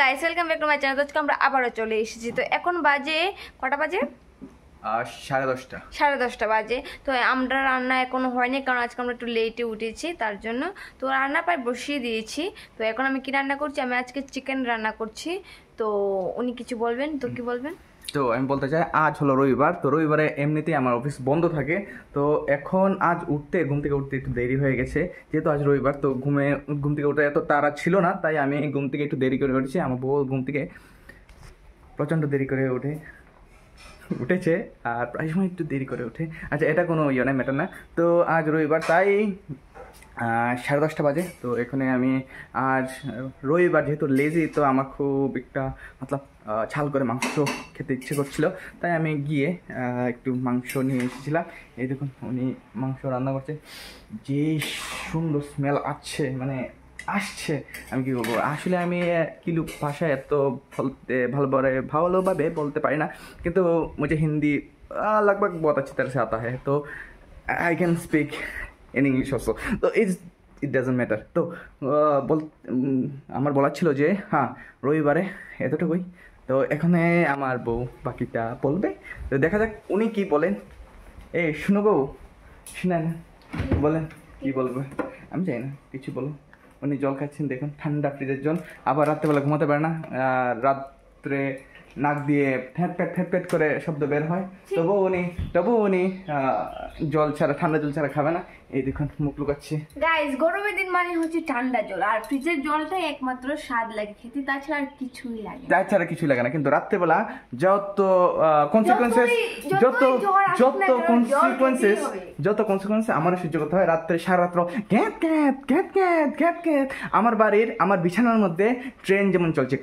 Guys welcome back to my channel. আজকে আমরা আবারও চলে এসেছি। তো এখন বাজে কটা বাজে? 10:30। 10:30 বাজে। তো আমরা রান্না এখনো হয়নি, কারণ আজকে আমরা একটু লেটে উঠেছি, তার জন্য। তো রান্না প্রায় বসিয়ে দিয়েছি। তো এখন আমি কি রান্না করছি? আমি আজকে চিকেন রান্না করছি। তো উনি কিছু বলবেন? তো কি বলবেন? তো আমি বলতে চাই, আজ হলো রবিবার। তো রবিবারে এমনিতেই আমার অফিস বন্ধ থাকে। তো এখন আজ ঘুম থেকে উঠতে একটু দেরি হয়ে গেছে, যেহেতু আজ রবিবার। তো ঘুম থেকে উঠে এত তাড়া ছিল না, তাই আমি ঘুম থেকে একটু দেরি করে উঠেছি। আমার বউ ঘুম থেকে প্রচণ্ড দেরি করে উঠেছে, আর প্রায় সময় একটু দেরি করে ওঠে। আচ্ছা, এটা কোনো ইয়ে না, ম্যাটার না। তো আজ রবিবার, তাই 10:30 বাজে। তো এখানে আমি আজ রবিবার যেহেতু লেজি, তো আমার খুব একটা মতলব ঝাল করে মাংস খেতে ইচ্ছে করছিল, তাই আমি গিয়ে একটু মাংস নিয়ে এসেছিলাম। এই দেখুন, উনি মাংস রান্না করছে। যে সুন্দর স্মেল আসছে, আমি কি বলবো, আসলে আমি কিলু ভাষায় এত ভালোভাবে বলতে পারি না, কিন্তু মুঝে হিন্দি लगभग बहुत अच्छी तरह से आता है, तो I can speak in English also. তো ইট ডাজন্ট ম্যাটার। তো আমার বলার ছিল যে হ্যাঁ, রবিবারে এতটুকুই। তো এখানে আমার বউ বাকিটা বলবে, তো দেখা যাক উনি কি বলেন। শুনো বউ, শুনেন, বলেন কি বলবে। আমি চাই না কিছু বলো। উনি জল খাচ্ছেন, দেখুন, ঠান্ডা ফ্রিজের জল। আবার রাত্রেবেলা ঘুমাতে পারে না, রাত্রে নাক দিয়ে ফ্যাট ফ্যাট করে শব্দ বের হয়। তবুও উনি জল ছাড়া, ঠান্ডা জল ছাড়া খাবে না। এই দেখুন, মুখ লুকাচ্ছে। গাইস, গরমের দিন মানে হচ্ছে ঠান্ডা জল, আর ফ্রিজের জলটাই একমাত্র স্বাদ লাগে খেতে, তাছাড়া আর কিছুই লাগে না। কিন্তু রাত্রেবেলা যত কনসিকুয়েন্সেস আমার সহ্য করতে হয়। রাত্রে সারা রাত্র গ্যাত গ্যাত গ্যাত গ্যাত গ্যাত গ্যাত। আমার বিছানার মধ্যে ট্রেন যেমন চলছে,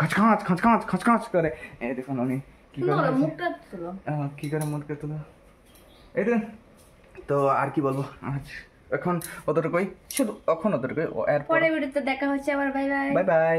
খচখাঁচ করে। এই দেখুন উনি কি করে মুখটা তুলো। এই দেখুন। তো আর কি বলবো, এখন অতটুকুই, শুধু এখন অতটুকুই। পরে ভিডিওতে দেখা হচ্ছে আবার। Bye bye. Bye bye.